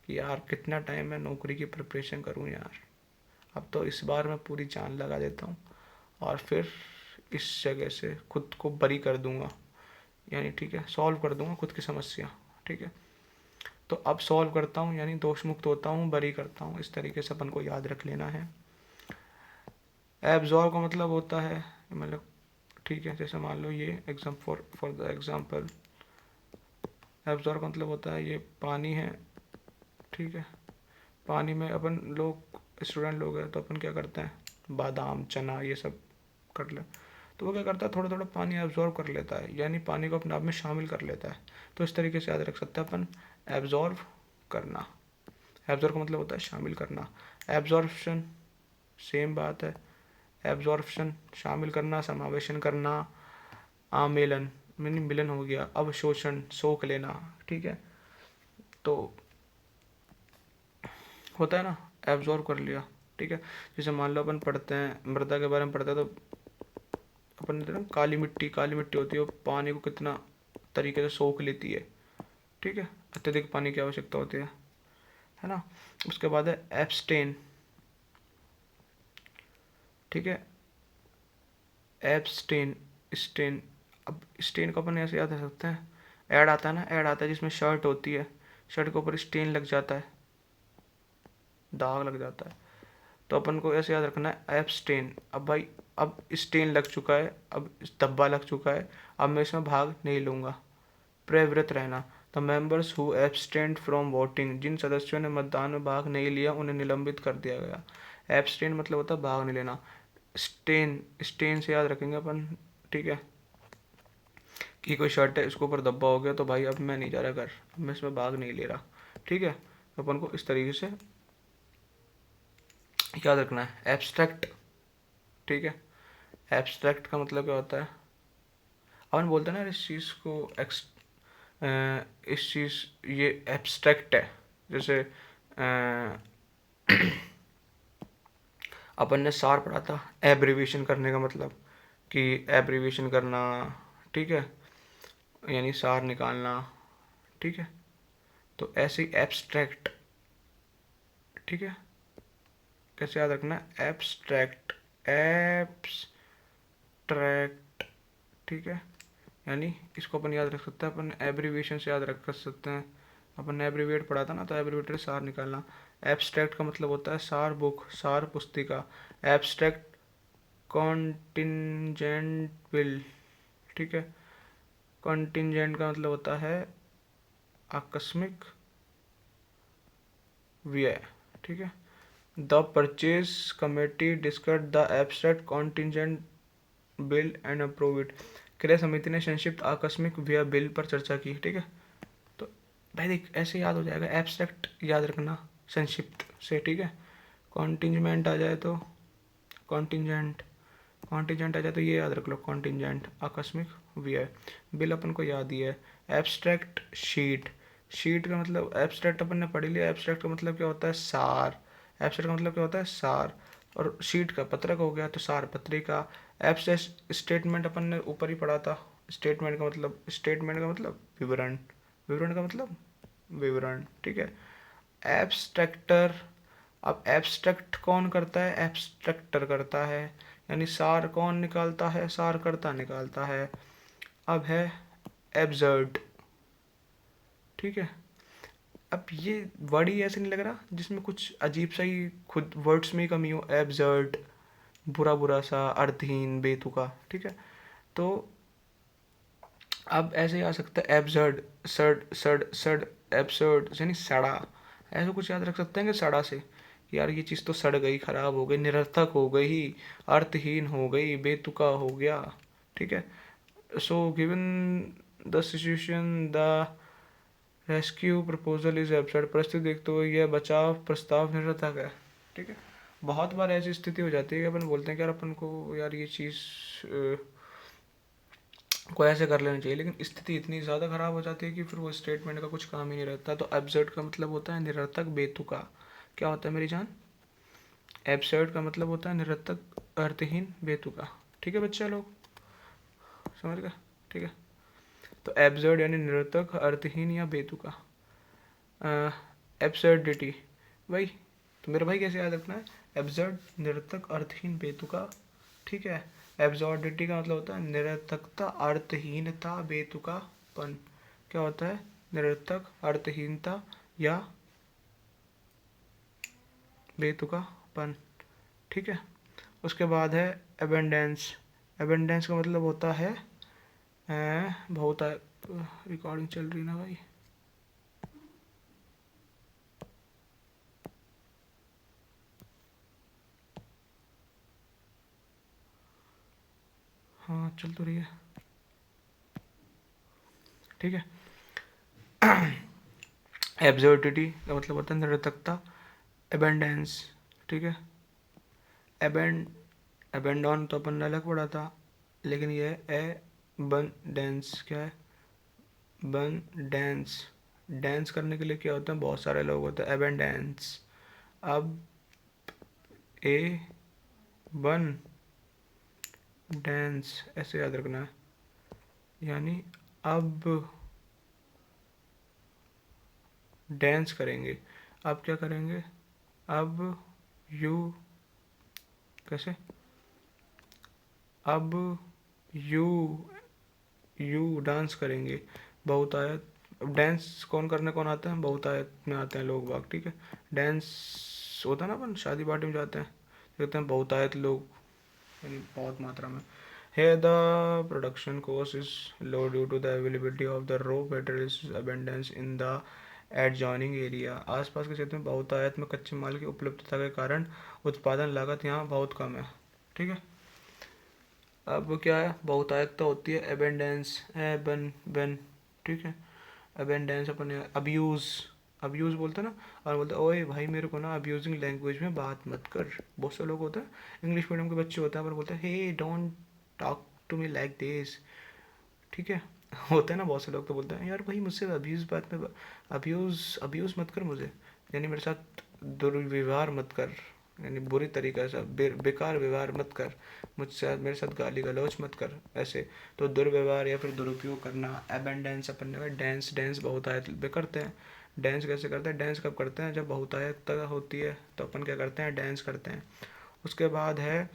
Speaker 1: कि यार कितना टाइम मैं नौकरी की प्रिपरेशन करूँ यार, अब तो इस बार मैं पूरी जान लगा देता हूँ और फिर इस जगह से खुद को बरी कर दूंगा, यानी ठीक है सॉल्व कर दूंगा खुद की समस्या। ठीक है। तो अब सॉल्व करता हूँ यानी दोष मुक्त होता हूँ, बरी करता हूँ, इस तरीके से अपन को याद रख लेना है। एब्जॉर्व का मतलब होता है मतलब, ठीक है, जैसे मान लो ये exam for the example, absorb का मतलब होता है ये पानी है। ठीक है। पानी में अपन लोग स्टूडेंट लोग हैं तो अपन क्या करते हैं, बादाम चना ये सब कर ले, तो वो क्या करता है, थोड़ा थोड़ा पानी एब्जॉर्व कर लेता है, यानी पानी को अपने आप में शामिल कर लेता है। तो इस तरीके से याद रख सकते हैं अपन, एब्जॉर्व करना। एब्जॉर्व का मतलब होता है शामिल करना। एब्जॉर्प्शन सेम बात है, एब्जॉर्प्शन शामिल करना, समावेशन करना। आमेलन मीनिंग मिलन हो गया। अवशोषण सोख लेना, ठीक है। तो होता है ना, एब्जॉर्व कर लिया, ठीक है। जैसे मान लो अपन पढ़ते हैं मृदा के बारे में पढ़ते हैं, तो अपन कहते हैं ना, काली मिट्टी होती है, वो पानी को कितना तरीके से सोख लेती है, ठीक है। अत्यधिक पानी की आवश्यकता होती है ना। उसके बाद है एब्सटेन, ठीक है। Abstain, stand. अब स्टेन को अपन ऐसे याद रख सकते हैं, ऐड आता है ना, ऐड आता है जिसमें शर्ट होती है, शर्ट के ऊपर स्टेन लग जाता है, दाग लग जाता है, तो अपन को ऐसे याद रखना है एब्सटेन। अब भाई, अब स्टेन लग चुका है, अब धब्बा लग चुका है, अब मैं इसमें भाग नहीं लूंगा। प्रवृत्त रहना, the members who abstained from voting, जिन सदस्यों ने मतदान में भाग नहीं लिया उन्हें निलंबित कर दिया गया। एब्सटेन मतलब होता है भाग नहीं लेना। स्टेन, स्टेन से याद रखेंगे अपन, ठीक है, कि कोई शर्ट है इसके ऊपर धब्बा हो गया, तो भाई अब मैं नहीं जा रहा घर, अब मैं इसमें भाग नहीं ले रहा, ठीक है। तो अपन को इस तरीके से याद रखना है। एब्स्ट्रैक्ट, ठीक है। एब्स्ट्रैक्ट का मतलब क्या होता है, अपन बोलते हैं ना इस चीज़ को इस चीज़, ये एब्स्ट्रैक्ट है। जैसे अपन ने सार पढ़ा था, एब्रीविएशन करने का मतलब, कि एब्रीविएशन करना, ठीक है, यानी सार निकालना, ठीक है। तो ऐसे ही एब्स्ट्रैक्ट, ठीक है। कैसे याद रखना है, एब्स्ट्रैक्ट, एब्स्ट्रैक्ट, ठीक है। यानी इसको अपन याद रख सकते हैं, अपन एब्रीविएशन से याद रख कर सकते हैं। अपन ने एब्रीविएट पढ़ा था ना, तो एब्रीविएटर सार निकालना। एब्स्ट्रैक्ट का मतलब होता है सार बुक, सार पुस्तिका। एब्स्ट्रैक्ट कॉन्टिंजेंट बिल, ठीक है। कॉन्टिंजेंट का मतलब होता है आकस्मिक व्यय, ठीक है। The purchase committee discuss the abstract contingent bill and approve it. क्रय समिति ने संक्षिप्त आकस्मिक व्यय बिल पर चर्चा की, ठीक है। तो भाई देख, ऐसे याद हो जाएगा, एब्स्ट्रैक्ट याद रखना संक्षिप्त से, ठीक है। कॉन्टिंजेंट आ जाए तो कॉन्टिंजेंट, कॉन्टिजेंट आ जाए तो ये याद रख लो, कॉन्टिजेंट आकस्मिक व्यय। बिल अपन को याद ही है। एब्स्ट्रैक्ट शीट, शीट का मतलब, एब्स्ट्रैक्ट अपन ने पढ़ लिया, एब्स्ट्रैक्ट का मतलब क्या होता है, सार। एब्स्ट्रैक्ट का मतलब क्या होता है, सार। और शीट का पत्रक हो गया, तो सार पत्रिका। एब्स्ट्रैक्ट स्टेटमेंट अपन ने ऊपर ही पढ़ा था, स्टेटमेंट का मतलब, स्टेटमेंट का मतलब विवरण, विवरण का मतलब विवरण, ठीक है। एब्स्ट्रैक्टर, अब एब्स्ट्रैक्ट कौन करता है, एब्स्ट्रैक्टर करता है, यानी सार कौन निकालता है, सारकर्ता निकालता है। अब है एब्जर्ड, ठीक है। अब ये वर्ड ही ऐसे नहीं लग रहा जिसमें कुछ अजीब सा ही खुद वर्ड्स में ही कमी हो, एब्जर्ड, बुरा बुरा सा, अर्थहीन, बेतुका, ठीक है। तो अब ऐसे ही आ सकता है एब्जर्ड, सड सड सड, एब्सर्ड यानी सड़ा। ऐसा कुछ याद रख सकते हैं कि सड़ा से, यार ये चीज़ तो सड़ गई, खराब हो गई, निरर्थक हो गई, अर्थहीन हो गई, बेतुका हो गया, ठीक है। So given the situation, the rescue proposal is absurd, परिस्थिति देखते हुए यह बचाव प्रस्ताव निरर्थक है, ठीक है। बहुत बार ऐसी स्थिति हो जाती है कि अपन बोलते हैं कि यार अपन को, यार ये चीज़ को ऐसे कर लेना चाहिए, लेकिन स्थिति इतनी ज़्यादा ख़राब हो जाती है कि फिर वो स्टेटमेंट का कुछ काम ही नहीं रहता। तो एब्सर्ड का मतलब होता है निरर्थक, बेतुका। क्या होता है मेरी जान, एब्सर्ड का मतलब होता है निरर्थक, अर्थहीन, बेतुका, ठीक है बच्चा लोग, समझ गए, ठीक है। तो एब्सर्ड यानी निरर्थक, अर्थहीन या बेतुका। एब्सर्डिटी, भाई तो मेरा भाई कैसे याद रखना है, एब्सर्ड, निरर्थक, अर्थहीन, बेतुका, ठीक है। एब्सॉर्डिटी का मतलब होता है निरर्थकता, अर्थहीनता, बेतुकापन। क्या होता है, निरर्थक, अर्थहीनता या बेतुकापन, ठीक है। उसके बाद है एबेंडेंस। एबेंडेंस का मतलब होता है बहुत, रिकॉर्डिंग चल रही ना भाई, हाँ चल तो रही है, ठीक है। एब्सर्डिटी का मतलब होता है निरर्थकता। एबेंडेंस, ठीक है। एबेंड एबेंडॉन तो अपन ने अलग पढ़ा था, लेकिन ये एबंडेंस क्या है? बन डेंस, डांस करने के लिए क्या होता है, बहुत सारे लोग होते हैं। एबेंडेंस, अब ए बन डांस ऐसे याद रखना है, यानी अब डांस करेंगे। अब क्या करेंगे? अब यू, कैसे? अब यू यू डांस करेंगे। बहुतायत, अब डांस कौन करने कौन आता है? बहुतायत में आते हैं लोग बाग, ठीक है। डांस होता है ना, अपन शादी पार्टी में जाते हैं, कहते हैं बहुतायत लोग, यानी बहुत मात्रा में। Here the production cost is low due to the availability of the raw materials abundance in the adjoining area। आसपास के क्षेत्र में बहुतायत में कच्चे माल की उपलब्धता के कारण उत्पादन लागत यहाँ बहुत कम है, ठीक है। अब क्या है? बहुतायत होती है एबेंडेंस, एबन बन, ठीक है। एबेंडेंस अपन अब्यूज, अब्यूज बोलते हैं ना, और बोलते हैं ओए भाई मेरे को ना अब्यूजिंग लैंग्वेज में बात मत कर। बहुत से लोग होते हैं, इंग्लिश मीडियम के बच्चे होते हैं, पर बोलते हैं he don't talk to me like this, ठीक है। होते हैं ना बहुत से लोग, तो बोलते हैं यार भाई मुझसे अब्यूज बात में, अब्यूज अब्यूज मत कर मुझे, यानी मेरे साथ दुर्व्यवहार मत कर, यानी बुरी तरीके से बेकार व्यवहार मत कर मुझसे, मेरे साथ गाली गलौज मत कर ऐसे। तो दुर्व्यवहार या फिर दुरुपयोग करना। एबेंडेंस अपन ने डांस, डांस बहुतायत में करते हैं। डांस कैसे करते हैं? डांस कब करते हैं? जब बहुतायत होती है तो अपन क्या करते हैं? डांस करते हैं। उसके बाद है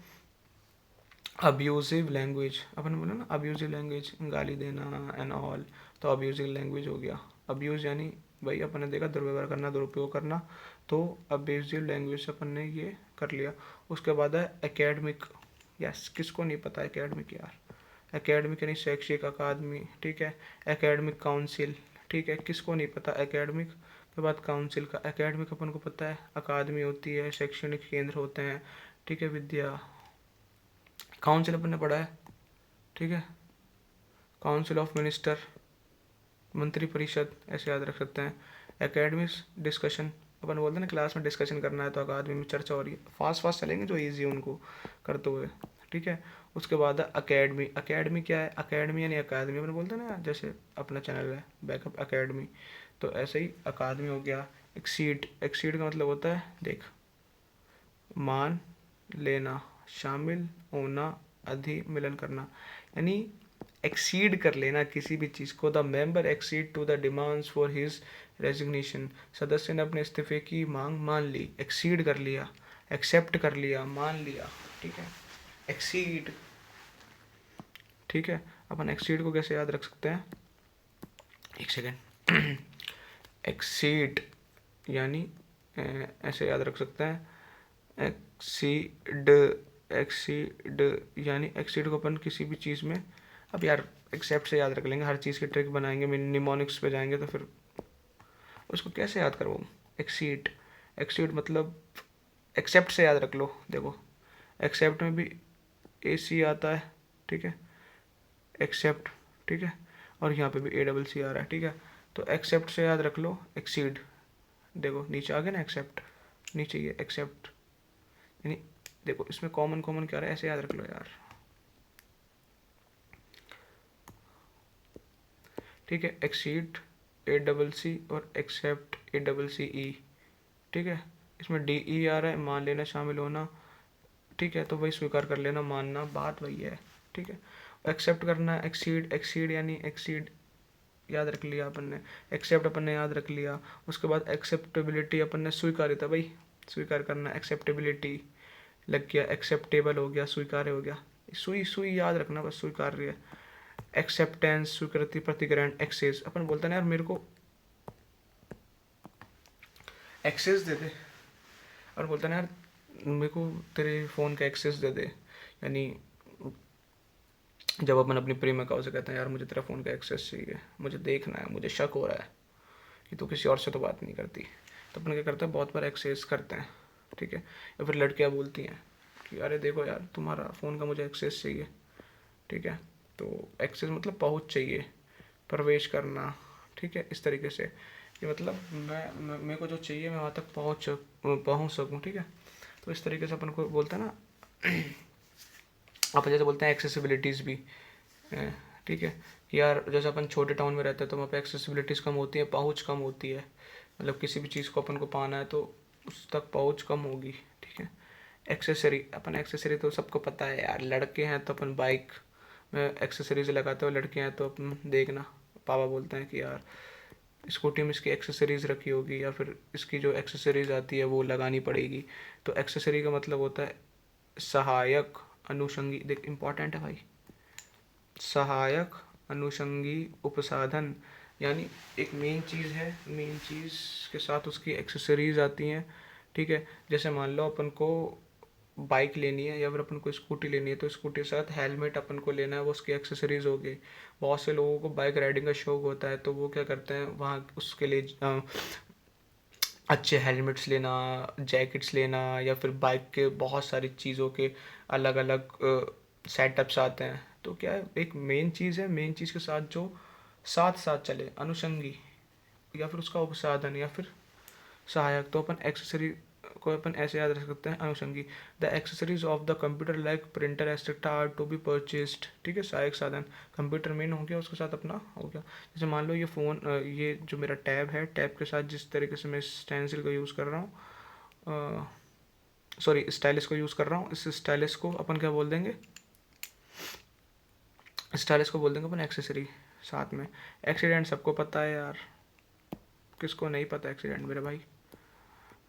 Speaker 1: अब्यूजिव लैंग्वेज। अपन बोले ना अब्यूजिव लैंग्वेज, गाली देना एंड ऑल, तो अब्यूजिव लैंग्वेज हो गया। अब्यूज यानी भाई अपन ने देखा दुर्व्यवहार करना, दुरुपयोग करना, तो अब्यूजिव लैंग्वेज अपन ने ये कर लिया। उसके बाद है एकेडमिक। यस, किसको नहीं पता एकेडमिक यार? एकेडमिक यानी शैक्षिक अकादमी, ठीक है। एकेडमिक काउंसिल, ठीक है, किसको नहीं पता एकेडमिक के बाद काउंसिल का? एकेडमिक अपन को पता है, अकादमी होती है, शैक्षणिक केंद्र होते हैं, ठीक है, विद्या। काउंसिल अपन ने पढ़ा है, ठीक है, काउंसिल ऑफ मिनिस्टर, मंत्री परिषद, ऐसे याद रख सकते हैं। एकेडमिक्स डिस्कशन, अपन बोलते हैं ना क्लास में डिस्कशन करना है तो अकादमी में चर्चा हो रही है, फास्ट फास्ट चलेंगे जो इजी उनको करते हुए, ठीक है। उसके बाद है अकेडमी। अकेडमी क्या है? अकेडमी यानी अकादमी, अपन बोलते हैं ना, जैसे अपना चैनल है बैकअप अकेडमी, तो ऐसे ही अकादमी हो गया। एक्सीड, एक्सीड का मतलब होता है देख, मान लेना, शामिल होना, अधिमिलन करना, यानी एक्सीड कर लेना किसी भी चीज़ को। The member accede to the demands for his resignation, सदस्य ने अपने इस्तीफे की मांग मान ली, एक्सीड कर लिया, एक्सेप्ट कर लिया, मान लिया, ठीक है। एक्सीड, ठीक है। अपन एक्सीड को कैसे याद रख सकते हैं? एक सेकेंड। एक्सीड यानी ऐसे याद रख सकते हैं, एक्सीड, एक्सीड यानी एक्सीड को अपन किसी भी चीज़ में, अब यार एक्सेप्ट से याद रख लेंगे, हर चीज़ की ट्रिक बनाएंगे, निमोनिक्स पे जाएंगे तो फिर उसको कैसे याद करवाऊँ? एक्सीड, एक्सीड मतलब एक्सेप्ट से याद रख लो। देखो एक्सेप्ट में भी ए सी आता है, ठीक है, एक्सेप्ट, ठीक है, और यहाँ पे भी ए डबल सी आ रहा है, ठीक है। तो एक्सेप्ट से याद रख लो एक्सीड। देखो नीचे आ गया ना एक्सेप्ट, नीचे ये एक्सेप्ट, यानी देखो इसमें कॉमन कॉमन क्या रहा है, ऐसे याद रख लो यार, ठीक है। एक्सीड ए डबल सी और एक्सेप्ट ए डबल सी ई, ठीक है। इसमें डी ई आ रहा है, मान लेना, शामिल होना, ठीक है, तो वही स्वीकार कर लेना, मानना, बात वही है, ठीक है। एक्सेप्ट करना, एक्सीड, एक्सीड यानी एक्सीड याद रख लिया अपन ने, एक्सेप्ट अपन ने याद रख लिया। उसके बाद एक्सेप्टेबिलिटी अपन ने स्वीकार्यता, भाई स्वीकार करना, एक्सेप्टेबिलिटी लग गया, एक्सेप्टेबल हो गया, स्वीकार्य हो गया, सुई सुई याद रखना बस, स्वीकार्य। एक्सेप्टेंस स्वीकृति, प्रतिग्रहण, एक्सेस, अपन बोलते हैं ना यार मेरे को एक्सेस दे दे, और बोलते हैं ना यार मेरे को तेरे फ़ोन का एक्सेस दे दे, यानी जब अपन अपनी प्रेमिका से कहते हैं यार मुझे तेरा फ़ोन का एक्सेस चाहिए, मुझे देखना है, मुझे शक हो रहा है कि तू किसी और से तो बात नहीं करती, तो अपन क्या करते हैं, बहुत बार एक्सेस करते हैं, ठीक है। या फिर लड़कियां बोलती हैं कि अरे देखो यार तुम्हारा फ़ोन का मुझे एक्सेस चाहिए, ठीक है। तो एक्सेस मतलब पहुंच चाहिए, प्रवेश करना, ठीक है, इस तरीके से कि मतलब मेरे को जो चाहिए मैं वहाँ तक पहुँच सकूँ, ठीक है। तो इस तरीके से अपन को बोलते हैं ना अपन जैसे बोलते हैं एक्सेसिबिलिटीज़ भी, ठीक है, कि यार जैसे अपन छोटे टाउन में रहते हैं तो वहाँ पे एक्सेसिबिलिटीज़ कम होती है, पहुँच कम होती है, मतलब किसी भी चीज़ को अपन को पाना है तो उस तक पहुँच कम होगी, ठीक है। एक्सेसरी तो सबको पता है यार, लड़के हैं तो अपन बाइक में एक्सेसरीज लगाते हो, लड़के हैं तो अपन देखना पापा बोलते हैं कि यार स्कूटी में इसकी एक्सेसरीज रखी होगी या फिर इसकी जो एक्सेसरीज आती है वो लगानी पड़ेगी। तो एक्सेसरी का मतलब होता है सहायक, अनुषंगी, देख इम्पॉर्टेंट है भाई, सहायक, अनुषंगी, उपसाधन, यानी एक मेन चीज़ है, मेन चीज़ के साथ उसकी एक्सेसरीज आती हैं, ठीक है। जैसे मान लो अपन को बाइक लेनी है या फिर अपन को स्कूटी लेनी है तो स्कूटी के साथ हेलमेट अपन को लेना है, वो उसकी एक्सेसरीज हो गई। बहुत से लोगों को बाइक राइडिंग का शौक होता है तो वो क्या करते हैं वहाँ उसके लिए अच्छे हेलमेट्स लेना, जैकेट्स लेना, या फिर बाइक के बहुत सारी चीज़ों के अलग अलग सेटअप्स आते हैं। तो क्या है, एक मेन चीज़ है, मेन चीज़ के साथ जो साथ साथ चले, अनुषंगी या फिर उसका उपसाधन या फिर सहायक। तो अपन एक्सेसरी को अपन ऐसे याद रख सकते हैं, अनुषंगी, the accessories of the computer like printer etcetera are to be purchased, ठीक है। सहायक साधन, कंप्यूटर मेन हो गया, उसके साथ अपना हो गया। जैसे मान लो ये फ़ोन, ये जो मेरा टैब है, टैब के साथ जिस तरीके से मैं स्टेंसिल का यूज़ कर रहा हूँ, सॉरी स्टाइलिस को यूज़ कर रहा हूँ, इस स्टाइलिस को अपन क्या बोल देंगे, स्टाइलिस को बोल देंगे अपन एक्सेसरी। साथ में एक्सीडेंट सबको पता है यार, किसको नहीं पता एक्सीडेंट मेरे भाई,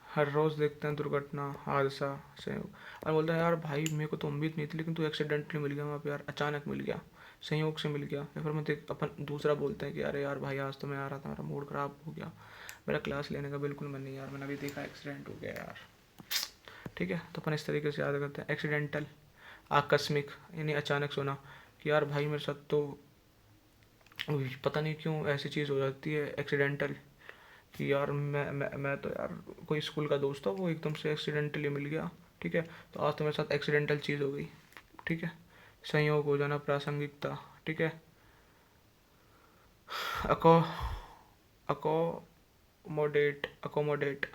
Speaker 1: हर रोज़ देखते हैं दुर्घटना, हादसा, संयोग। और बोलते हैं यार भाई मेरे को तो उम्मीद नहीं थी लेकिन तू एक्सीडेंटली मिल गया वहाँ पे यार, अचानक मिल गया, संयोग से मिल गया। या फिर मैं देख अपन दूसरा बोलते हैं कि अरे यार भाई आज तो मैं आ रहा था, मेरा मूड ख़राब हो गया, मेरा क्लास लेने का बिल्कुल मन नहीं यार, मैंने अभी देखा एक्सीडेंट हो गया यार, ठीक है। तो अपन इस तरीके से याद करते हैं। एक्सीडेंटल, आकस्मिक, यानी अचानक सुना कि यार भाई मेरे साथ तो पता नहीं क्यों ऐसी चीज़ हो जाती है, एक्सीडेंटल, कि यार मैं तो यार कोई स्कूल का दोस्त था वो एकदम से एक्सीडेंटली मिल गया, ठीक है। तो आज तो मेरे साथ एक्सीडेंटल चीज़ हो गई, ठीक है। संयोग हो जाना, प्रासंगिकता, ठीक है। अको अकोमोडेट, अकोमोडेट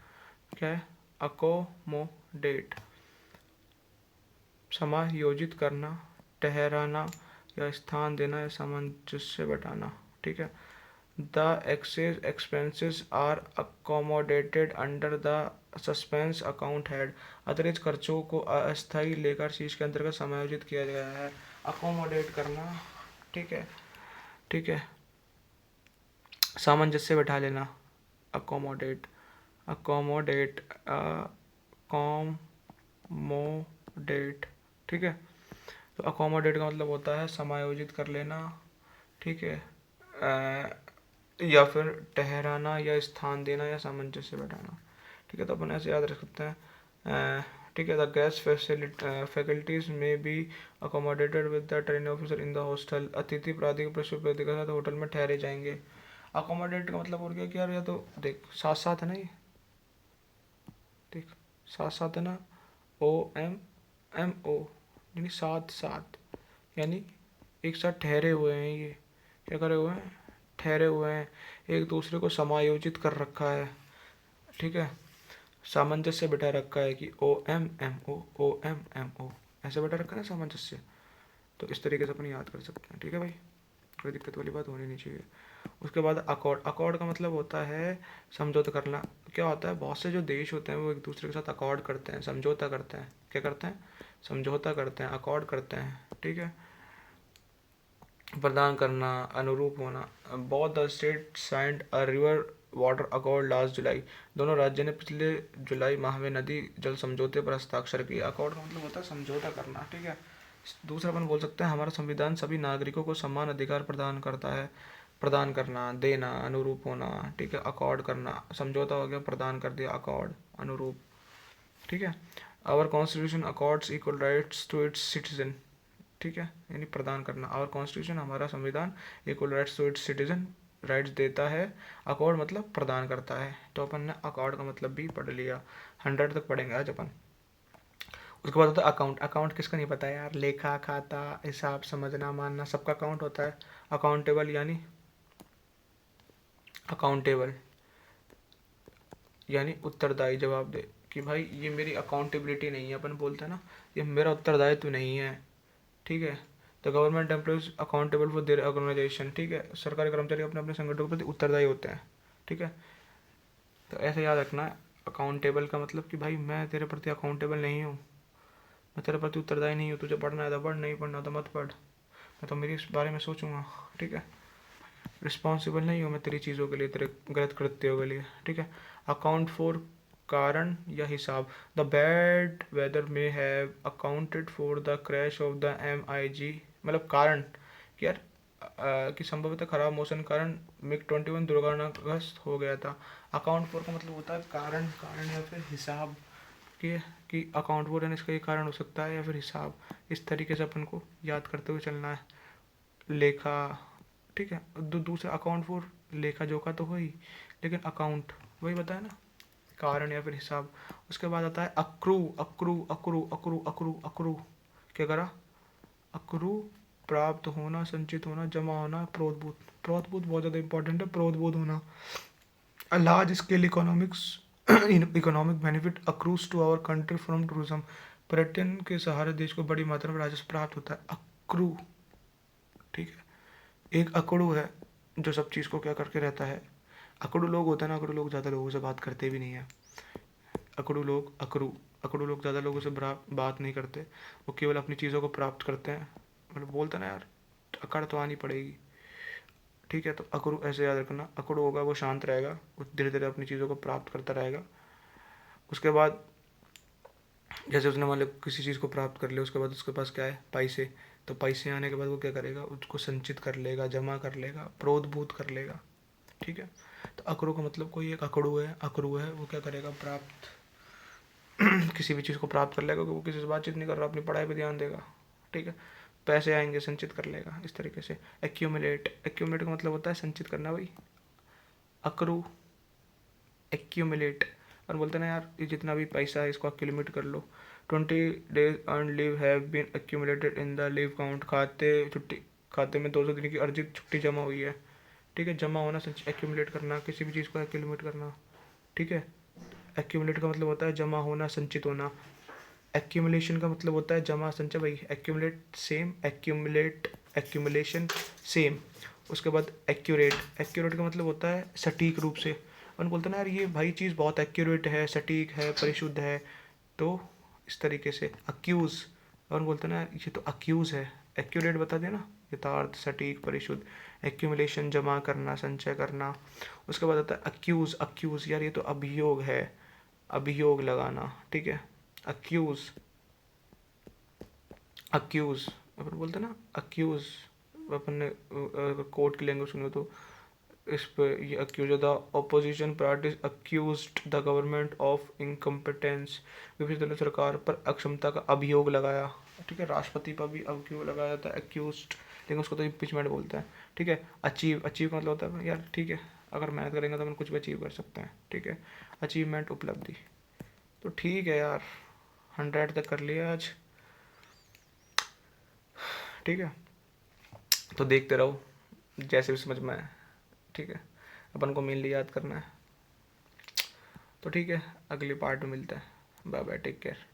Speaker 1: क्या है, अकोमोडेट, समायोजित करना, ठहराना या स्थान देना या सामंजस्य बैठाना, ठीक है। The excess expenses are accommodated under the suspense account head। अतिरिक्त खर्चों को अस्थायी लेकर शीर्ष के अंतर्गत समायोजित किया गया है। अकोमोडेट करना, ठीक है, ठीक है, सामंजस्य बैठा लेना, अकोमोडेट, अकोमोडेट, अकोमोडेट, ठीक है। तो अकोमोडेट का मतलब होता है समायोजित कर लेना, ठीक है, या फिर ठहराना या स्थान देना या सामंजस्य बैठाना, ठीक है। तो अपन ऐसे याद रख सकते हैं, ठीक है। The guest faculties may be accommodated with the training officer in the hostel. अतिथि प्राधिक प्रशिक्षु के साथ होटल में ठहरे जाएंगे। अकोमोडेट का मतलब हो गया कि यार या तो देख साथ साथ है ना, ये देख साथ साथ है ना, OMMO, यानी साथ साथ, यानी एक साथ ठहरे हुए हैं, ये क्या करे हुए हैं, ठहरे हुए हैं, एक दूसरे को समायोजित कर रखा है, ठीक है, सामंजस्य बिठा रखा है कि OMMO ऐसे बिठा रखा है ना सामंजस्य। तो इस तरीके से अपन याद कर सकते हैं, ठीक है भाई, कोई दिक्कत वाली बात होनी नहीं चाहिए। उसके बाद अकॉर्ड, अकॉर्ड का मतलब होता है समझौता करना। क्या होता है, बहुत से जो देश होते हैं वो एक दूसरे के साथ अकॉर्ड करते हैं, समझौता करते हैं, क्या करते हैं, समझौता करते हैं, अकॉर्ड करते हैं, ठीक है। प्रदान करना, अनुरूप होना। Both the state signed a river water accord last July. दोनों राज्य ने पिछले जुलाई माह में नदी जल समझौते पर हस्ताक्षर किए। अकॉर्ड का मतलब होता है समझौता करना, ठीक है। दूसरा अपन बोल सकते हैं हमारा संविधान सभी नागरिकों को समान अधिकार प्रदान करता है। प्रदान करना, देना, अनुरूप होना, ठीक है, अकॉर्ड करना, समझौता हो गया, प्रदान कर दिया, अकॉर्ड, अनुरूप, ठीक है। Our constitution accords equal rights to its citizen, ठीक है, यानी प्रदान करना। आवर कॉन्स्टिट्यूशन, हमारा संविधान, equal rights to its citizen, rights देता है, अकॉर्ड मतलब प्रदान करता है। तो अपन ने अकॉर्ड का मतलब भी पढ़ लिया, 100 तक पढ़ेंगे आज अपन। उसके बाद होता है अकाउंट। अकाउंट किसका नहीं पता है यार, लेखा खाता हिसाब समझना मानना सबका अकाउंट होता है। अकाउंटेबल यानी अकाउंटेबल यानी उत्तरदायी, जवाब दे कि भाई ये मेरी अकाउंटेबिलिटी नहीं है, अपन बोलते हैं ना, ये मेरा उत्तरदायित्व नहीं है, ठीक है। The government employees accountable for their organisation, ठीक है, सरकारी कर्मचारी अपने अपने संगठनों के प्रति उत्तरदायी होते हैं, ठीक है। तो ऐसे याद रखना है, अकाउंटेबल का मतलब कि भाई मैं तेरे प्रति अकाउंटेबल नहीं हूँ, मैं तेरे प्रति उत्तरदायी नहीं हूँ, तुझे पढ़ना है तो पढ़, नहीं पढ़ना तो मत पढ़, मैं तो मेरी इस बारे में सोचूंगा, ठीक है। रिस्पॉन्सिबल नहीं हूँ मैं तेरी चीज़ों के लिए, तेरे गलत कृत्यों के लिए, ठीक है। अकाउंट फॉर कारण या हिसाब, द बैड वेदर में have accounted for the crash of the MiG, मतलब कारण कि यार कि संभवतः खराब मौसम कारण MiG-21 दुर्घटनाग्रस्त हो गया था। अकाउंट फॉर का मतलब होता है कारण, कारण या फिर हिसाब कि अकाउंट फॉर यानी इसका ये कारण हो सकता है या फिर हिसाब, इस तरीके से अपन को याद करते हुए चलना है। लेखा, ठीक है, दूसरा अकाउंट फॉर लेखा जोखा तो हो ही, लेकिन अकाउंट वही बताया ना, कारण या फिर हिसाब। उसके बाद आता है accrue, accrue accrue accrue accrue accrue, क्या करा, अक्रू प्राप्त होना, संचित होना, जमा होना, प्रोद्भूत। प्रोद्भूत बहुत ज़्यादा इंपॉर्टेंट है, प्रोद्भूत होना। A large scale economics economic benefit accrues to our country from tourism, पर्यटन के सहारे देश को बड़ी मात्रा में राजस्व प्राप्त होता है। अक्रू, ठीक है। एक अकड़ू है जो सब चीज़ को क्या करके रहता है, अकड़ू लोग होते हैं ना, अकड़ू लोग ज़्यादा लोगों से बात करते भी नहीं है। अकड़ू लोग, अकड़ू लोग ज़्यादा लोगों से बात नहीं करते, वो केवल अपनी चीज़ों को प्राप्त करते हैं, मतलब बोलते हैं ना यार, अकड़ तो आनी पड़ेगी, ठीक है। तो अकड़ू ऐसे याद रखना, अकड़ू होगा वो शांत रहेगा, वो धीरे धीरे अपनी चीज़ों को प्राप्त करता रहेगा। उसके बाद जैसे उसने मान लो किसी चीज़ को प्राप्त कर लिया, उसके बाद उसके पास क्या है, पैसे, तो पैसे आने के बाद वो क्या करेगा, उसको संचित कर लेगा, जमा कर लेगा, प्रोद्भूत कर लेगा, ठीक है। तो अकड़ू का मतलब कोई एक अकड़ू है वो क्या करेगा, प्राप्त किसी भी चीज़ को प्राप्त कर लेगा, वो किसी से बातचीत नहीं कर रहा, अपनी पढ़ाई पे ध्यान देगा, ठीक है। पैसे आएंगे, संचित कर लेगा, इस तरीके से। एक्यूमुलेट, एक्यूमुलेट का मतलब होता है संचित करना भाई, अकरू एक्यूमुलेट, और बोलते हैं ना यार ये जितना भी पैसा है इसको एक्यूमुलेट कर लो। 20 days earn leave have been accumulated in the leave count, खाते में 200 दिन की अर्जित छुट्टी जमा हुई है, ठीक है। जमा होना, एक्यूमुलेट करना, किसी भी चीज़ को एक्यूमुलेट करना, ठीक है। एक्यूमुलेट का मतलब होता है जमा होना, संचित होना। एक्यूमुलेशन का मतलब होता है जमा संचय, भाई accumulate same, accumulate accumulation same. उसके बाद एक्यूरेट, एक्यूरेट का मतलब होता है सटीक रूप से, अपन बोलते हैं ना यार ये भाई चीज़ बहुत एक्यूरेट है, सटीक है, परिशुद्ध है, तो इस तरीके से। अक्यूज़, अपन बोलते हैं ना यार ये तो अक्यूज़ है, एक्यूरेट बता देना, यथार्थ, सटीक, परिशुद्ध। एक्यूमुलेशन जमा करना, संचय करना। उसके बाद आता है अक्यूज़, अक्यूज़ यार ये तो अभियोग है, अभियोग लगाना, ठीक है। अक्यूज़, अक्यूज़ अपन बोलते हैं ना, अक्यूज़, अपन ने कोर्ट की लैंग्वेज सुनी हो तो इस पे ये accuse, the opposition parties accused the government of incompetence, विपक्षी दल ने सरकार पर अक्षमता का अभियोग लगाया, ठीक है। राष्ट्रपति पर भी अभियोग लगाया जाता है अक्यूज्ड, लेकिन उसको तो इम्पीचमेंट बोलते हैं, ठीक है। अचीव, अचीव का मतलब होता है यार ठीक है, अगर मेहनत करेंगे तो अपन कुछ भी अचीव कर सकते हैं, ठीक है। अचीवमेंट, उपलब्धि। तो ठीक है यार, 100 तक कर लिया आज, ठीक है। तो देखते रहो जैसे भी समझ में आए, ठीक है। अपन को मेनली याद करना है, तो ठीक है, अगली पार्ट में मिलते हैं, बाय बाय, टेक केयर।